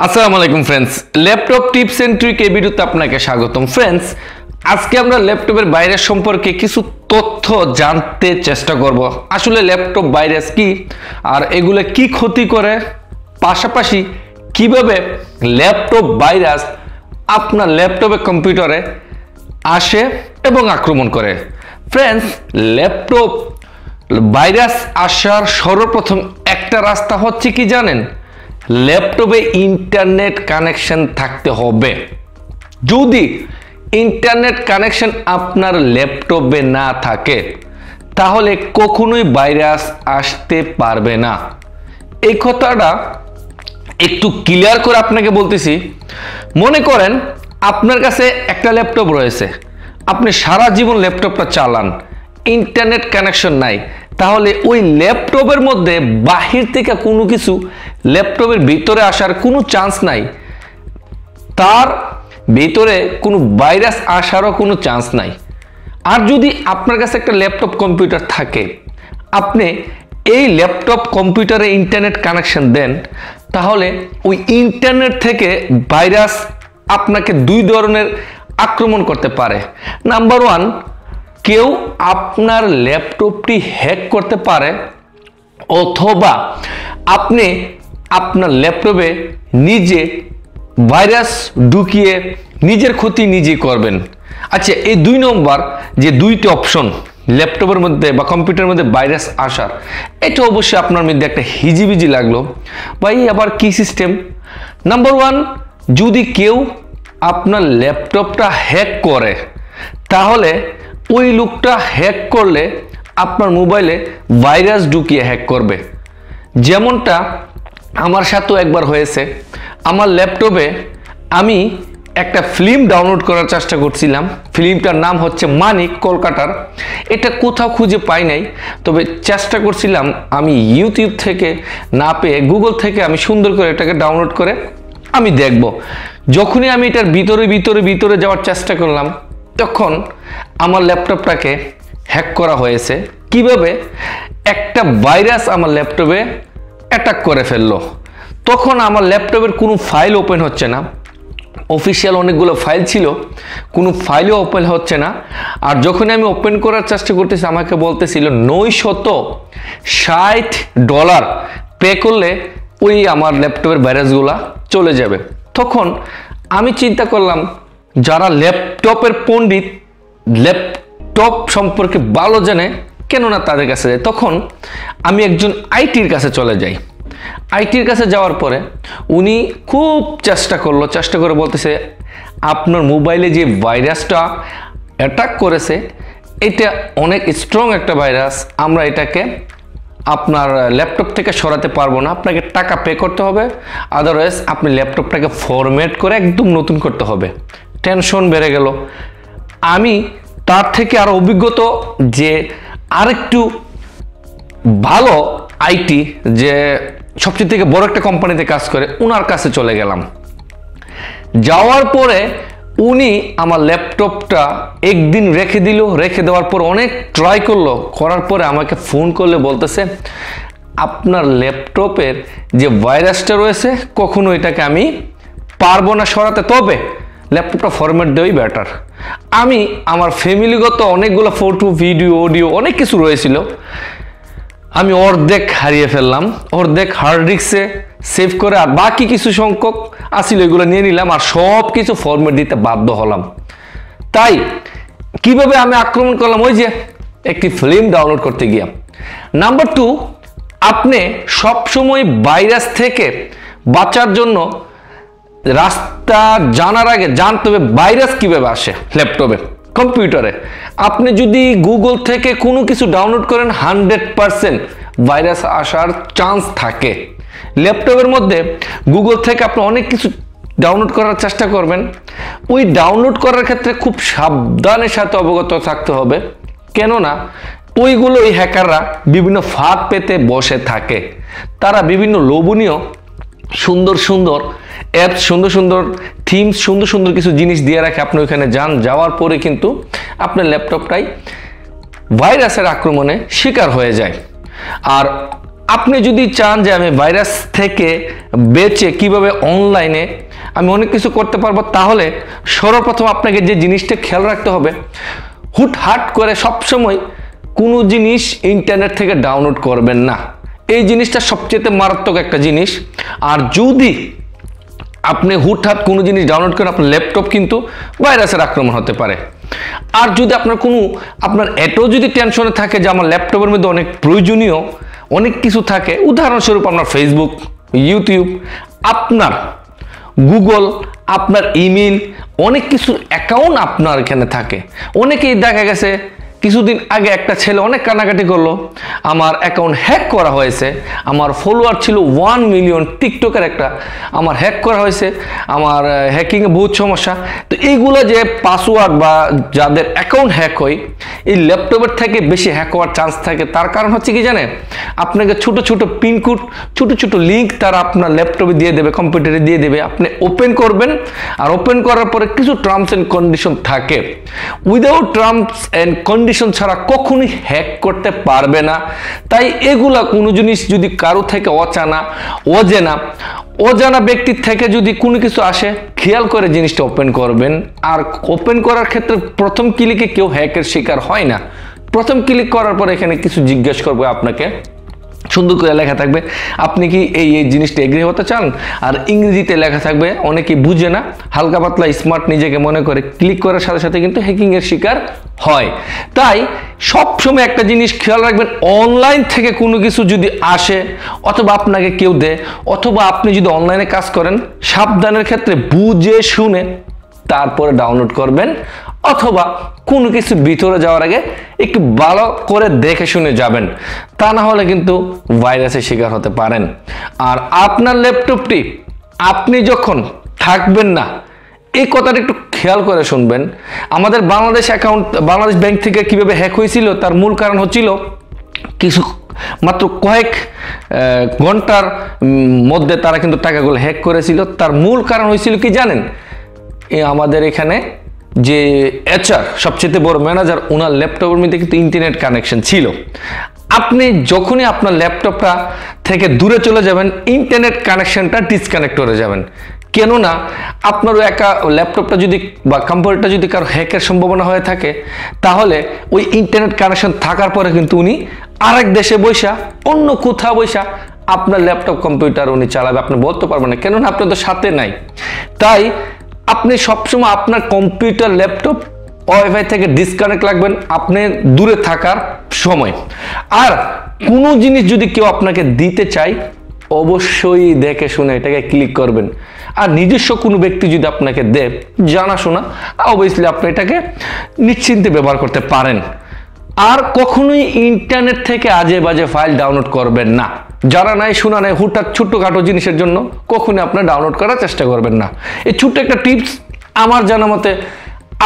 আসসালামু আলাইকুম friends, laptop tips and trick এই ভিডিওতে আপনাকে স্বাগতম। ফ্রেন্ডস, আজকে আমরা ল্যাপটপের ভাইরাস সম্পর্কে কিছু তথ্য জানতে চেষ্টা করব। আসলে ল্যাপটপ ভাইরাস কি আর এগুলো কি ক্ষতি করে, পাশাপাশি কিভাবে ল্যাপটপ ভাইরাস আপনার ল্যাপটপে কম্পিউটারে আসে এবং আক্রমণ করে। ফ্রেন্ডস, ল্যাপটপ ভাইরাস আসার সর্বপ্রথম একটা রাস্তা হচ্ছে কি জানেন? ল্যাপটপে ইন্টারনেট কানেকশন থাকতে হবে। যদি ইন্টারনেট কানেকশন আপনার ল্যাপটপে না থাকে তাহলে কখনোই ভাইরাস আসতে পারবে না। এই কথাটা একটু ক্লিয়ার করে আপনাকে বলতেছি। মনে করেন আপনার কাছে একটা ল্যাপটপ রয়েছে, আপনি সারা জীবন ল্যাপটপটা চালান, ইন্টারনেট কানেকশন নাই, তাহলে ওই ল্যাপটপের মধ্যে বাহির থেকে কোনো কিছু ল্যাপটপের ভিতরে আসার কোনো চান্স নাই, তার ভিতরে কোনো ভাইরাস আসারও কোনো চান্স নাই। আর যদি আপনার কাছে একটা ল্যাপটপ কম্পিউটার থাকে, আপনি এই ল্যাপটপ কম্পিউটারে ইন্টারনেট কানেকশন দেন, তাহলে ওই ইন্টারনেট থেকে ভাইরাস আপনাকে দুই ধরনের আক্রমণ করতে পারে। নাম্বার ওয়ান, কেউ আপনার ল্যাপটপটি হ্যাক করতে পারে, অথবা আপনি আপনার ল্যাপটপে নিজে ভাইরাস ঢুকিয়ে নিজের ক্ষতি নিজেই করবেন। আচ্ছা, এই দুই নম্বর যে দুইটি অপশন ল্যাপটপের মধ্যে বা কম্পিউটারের মধ্যে ভাইরাস আসার, এটা অবশ্যই আপনার মধ্যে একটা হিজিবিজি লাগলো, ভাই আবার কি সিস্টেম? নাম্বার ওয়ান, যদি কেউ আপনার ল্যাপটপটা হ্যাক করে, তাহলে ওই লোকটা হ্যাক করলে আপনার মোবাইলে ভাইরাস ঢুকিয়ে হ্যাক করবে। যেমনটা আমার সাথেও একবার হয়েছে। আমার ল্যাপটপে আমি একটা ফিল্ম ডাউনলোড করার চেষ্টা করছিলাম, ফিল্মটার নাম হচ্ছে মানিক, কলকাতার। এটা কোথাও খুঁজে পাই নাই, তবে চেষ্টা করছিলাম আমি ইউটিউব থেকে না পেয়ে গুগল থেকে আমি সুন্দর করে এটাকে ডাউনলোড করে আমি দেখব। যখনই আমি এটার ভিতরে যাওয়ার চেষ্টা করলাম, তখন আমার ল্যাপটপটাকে হ্যাক করা হয়েছে। কিভাবে? একটা ভাইরাস আমার ল্যাপটপে অ্যাটাক করে ফেললো। তখন আমার ল্যাপটপের কোনো ফাইল ওপেন হচ্ছে না, অফিসিয়াল অনেকগুলো ফাইল ছিল, কোনো ফাইলও ওপেন হচ্ছে না। আর যখন আমি ওপেন করার চেষ্টা করতেছি, আমাকে বলতেছিল $960 পে করলে ওই আমার ল্যাপটপের ভাইরাসগুলা চলে যাবে। তখন আমি চিন্তা করলাম, যারা ল্যাপটপের পণ্ডিত, ল্যাপটপ সম্পর্কে ভালো জানে, কেন না তাদের কাছে যায়। তখন আমি একজন আইটির কাছে চলে যাই। আইটির কাছে যাওয়ার পরে উনি খুব চেষ্টা করে বলতেছে, আপনার মোবাইলে যে ভাইরাসটা অ্যাটাক করেছে এটা অনেক স্ট্রং একটা ভাইরাস, আমরা এটাকে আপনার ল্যাপটপ থেকে সরাতে পারবো না, আপনাকে টাকা পে করতে হবে, আদারওয়াইজ আপনি ল্যাপটপটাকে ফরম্যাট করে একদম নতুন করতে হবে। টেনশন বেড়ে গেল। আমি তার থেকে আরো অভিজ্ঞতা যে আরেকটু ভালো আইটি, যে সবচেয়ে থেকে বড় একটা কোম্পানিতে কাজ করে, ওনার কাছে চলে গেলাম। যাওয়ার পরে উনি আমার ল্যাপটপটা একদিন রেখে দিল। রেখে দেওয়ার পর অনেক ট্রাই করার পরে আমাকে ফোন করলে বলতেছে, আপনার ল্যাপটপের যে ভাইরাসটা রয়েছে কখনো এটাকে আমি পারবো না সরাতে, তবে ল্যাপটপটা ফরম্যাট দেওয়াই বেটার। আমি আমার ফ্যামিলিগত অনেকগুলো ফটো, ভিডিও, অডিও অনেক কিছু রয়েছিল, আমি অর্ধেক হারিয়ে ফেললাম। অর্ধেক হার্ড ডিস্কে সেভ করে, আর বাকি কিছু সংখ্যক আসিল এগুলো নিয়ে নিলাম, আর সব কিছু ফরম্যাট দিতে বাধ্য হলাম। তাই কিভাবে আমি আক্রমণ করলাম? ওই যে একটি ফিল্ম ডাউনলোড করতে গিয়ে। নাম্বার টু, আপনি সবসময় ভাইরাস থেকে বাঁচার জন্য রাস্তা জানার আগে জানতে হবে ভাইরাস কিভাবে আসে ল্যাপটপে, কম্পিউটারে। আপনি যদি গুগল থেকে কোনো কিছু ডাউনলোড করেন, 100% ভাইরাস আসার চান্স থাকে। ল্যাপটপের মধ্যে গুগল থেকে আপনি অনেক কিছু ডাউনলোড করার চেষ্টা করবেন, ওই ডাউনলোড করার ক্ষেত্রে খুব সাবধানের সাথে অবগত থাকতে হবে, কেননা ওইগুলো এই হ্যাকাররা বিভিন্ন ফাঁদ পেতে বসে থাকে। তারা বিভিন্ন লোভনীয় সুন্দর অ্যাপস, সুন্দর থিমস, সুন্দর কিছু জিনিস দিয়ে রাখে। আপনি ওইখানে যাওয়ার পরে কিন্তু আপনার ল্যাপটপটাই ভাইরাসের আক্রমণে শিকার হয়ে যায়। আর আপনি যদি চান যে আমি ভাইরাস থেকে বেঁচে কিভাবে অনলাইনে আমি অনেক কিছু করতে পারবো, তাহলে সর্বপ্রথম আপনাকে যে জিনিসটা খেয়াল রাখতে হবে, হুটহাট করে সবসময় কোনো জিনিস ইন্টারনেট থেকে ডাউনলোড করবেন না। এই জিনিসটা সবচেয়ে মারাত্মক একটা জিনিস। আর যদি আপনি হুটহাট কোনো জিনিস ডাউনলোড করেন, আপনার ল্যাপটপ কিন্তু ভাইরাসের আক্রমণ হতে পারে। আর যদি আপনার এটাও যদি টেনশনে থাকে যে আমার ল্যাপটপের মধ্যে অনেক প্রয়োজনীয় অনেক কিছু থাকে, উদাহরণস্বরূপ আপনার ফেসবুক, ইউটিউব, আপনার গুগল, আপনার ইমেল, অনেক কিছু অ্যাকাউন্ট আপনার এখানে থাকে। অনেকেই দেখা গেছে কিছুদিন আগে একটা ছেলে অনেক কান্নাকাটি করলো, আমার অ্যাকাউন্ট হ্যাক করা হয়েছে, আমার ফলোয়ার ছিল 1 মিলিয়ন, টিকটকের একটা আমার হ্যাক করা হয়েছে, আমার হ্যাকিংয়ে বহুত সমস্যা। তো এইগুলো যে পাসওয়ার্ড বা যাদের অ্যাকাউন্ট হ্যাক হয়, এই ল্যাপটপের থেকে বেশি হ্যাক হওয়ার চান্স থাকে। তার কারণ হচ্ছে কি জানেন, আপনাকে ছোট ছোট পিনকোড, ছোট ছোট লিঙ্ক তারা আপনার ল্যাপটপে দিয়ে দেবে, কম্পিউটারে দিয়ে দেবে, আপনি ওপেন করবেন। আর ওপেন করার পরে কিছু টার্মস অ্যান্ড কন্ডিশন থাকে, উইদাউট টার্মস অ্যান্ড কন্ডিশন ছাড়া কখনোই হ্যাক করতে পারবে না। তাই এগুলা কোনো জিনিস যদি কারো থেকে অজানা ব্যক্তির থেকে যদি কোনো কিছু আসে, খেয়াল করে জিনিসটা ওপেন করবেন। আর ওপেন করার ক্ষেত্রে প্রথম ক্লিকে কেউ হ্যাকের শিকার হয় না। প্রথম ক্লিক করার পর এখানে কিছু জিজ্ঞেস করবে আপনাকে, সুন্দর করে লেখা থাকবে আপনি কি এই জিনিসটা এগ্রি হতে চান, আর ইংরেজিতে লেখা থাকবে। অনেকে বুঝে না, হালকা পাতলা স্মার্ট নিজেকে মনে করে ক্লিক করার সাথে সাথে কিন্তু হ্যাকিংয়ের শিকার হয়। তাই সবসময় একটা জিনিস খেয়াল রাখবেন, অনলাইন থেকে কোনো কিছু যদি আসে অথবা আপনাকে কেউ দেয় অথবা আপনি যদি অনলাইনে কাজ করেন, সাবধানের ক্ষেত্রে বুঝে শুনে তারপরে ডাউনলোড করবেন, অথবা কোনো কিছু ভিতরে যাওয়ার আগে একটু ভালো করে দেখে শুনে যাবেন, তা না হলে কিন্তু ভাইরাসের শিকার হতে পারেন। আর আপনার ল্যাপটপটি আপনি যখন থাকবেন না, এই কথাটা একটু খেয়াল করে শুনবেন। আমাদের বাংলাদেশ ব্যাংক থেকে কিভাবে হ্যাক হয়েছিল, তার মূল কারণ হচ্ছিল মাত্র কয়েক ঘন্টার মধ্যে তারা কিন্তু টাকাগুলো হ্যাক করেছিল। তার মূল কারণ হয়েছিল কি জানেন, আমাদের এখানে যে HR সবচেয়ে বড় ম্যানেজার, ওনার ল্যাপটপের মধ্যে কিন্তু ইন্টারনেট কানেকশন ছিল। আপনি যখনই আপনার ল্যাপটপটা থেকে দূরে চলে যাবেন, ইন্টারনেট কানেকশনটা ডিসকানেক্ট হয়ে যাবেন। কেননা আপনার একা ল্যাপটপটা যদি বা কম্পিউটারটা যদি কারো হ্যাকের সম্ভাবনা হয়ে থাকে, তাহলে ওই ইন্টারনেট কানেকশন থাকার পরে কিন্তু উনি আরেক দেশে বৈশা, অন্য কোথাও বৈশা আপনার ল্যাপটপ কম্পিউটার উনি চালাবে, আপনি বলতে পারবেন না, কেননা আপনার তো সাথে নাই। তাই আপনি সবসময় আপনার কম্পিউটার, ল্যাপটপ ওয়াইফাই থেকে ডিসকানেক্ট রাখবেন আপনি দূরে থাকার সময়। আর কোনো জিনিস যদি কেউ আপনাকে দিতে চায়, অবশ্যই দেখে শুনে এটাকে ক্লিক করবেন। আর নিজস্ব কোনো ব্যক্তি যদি আপনাকে দেয় জানাশোনা, অবভিয়াসলি আপনি এটাকে নিশ্চিন্তে ব্যবহার করতে পারেন। আর কখনোই ইন্টারনেট থেকে আজে বাজে ফাইল ডাউনলোড করবেন না। যারা নাই শোনা নাই, হুটহাট ছোট্টখাটো জিনিসের জন্য কখনোই আপনার ডাউনলোড করার চেষ্টা করবেন না। এই ছোট্ট একটা টিপস আমার জানা মতে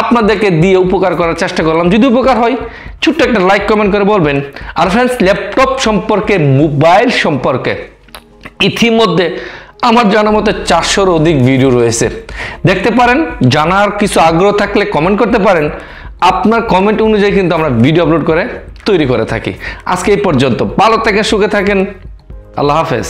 আপনাদেরকে দিয়ে উপকার করার চেষ্টা করলাম। যদি উপকার হয়, ছোট্ট একটা লাইক কমেন্ট করে বলবেন। আর ফ্রেন্ডস, ল্যাপটপ সম্পর্কে, মোবাইল সম্পর্কে ইতিমধ্যে আমার জানা মতে 400-র অধিক ভিডিও রয়েছে, দেখতে পারেন। জানার কিছু আগ্রহ থাকলে কমেন্ট করতে পারেন। আপনার কমেন্ট অনুযায়ী কিন্তু আমরা ভিডিও আপলোড করে তৈরি করে থাকি। আজকে এই পর্যন্ত, ভালো থাকেন, সুখে থাকেন, আল্লাহ হাফেজ।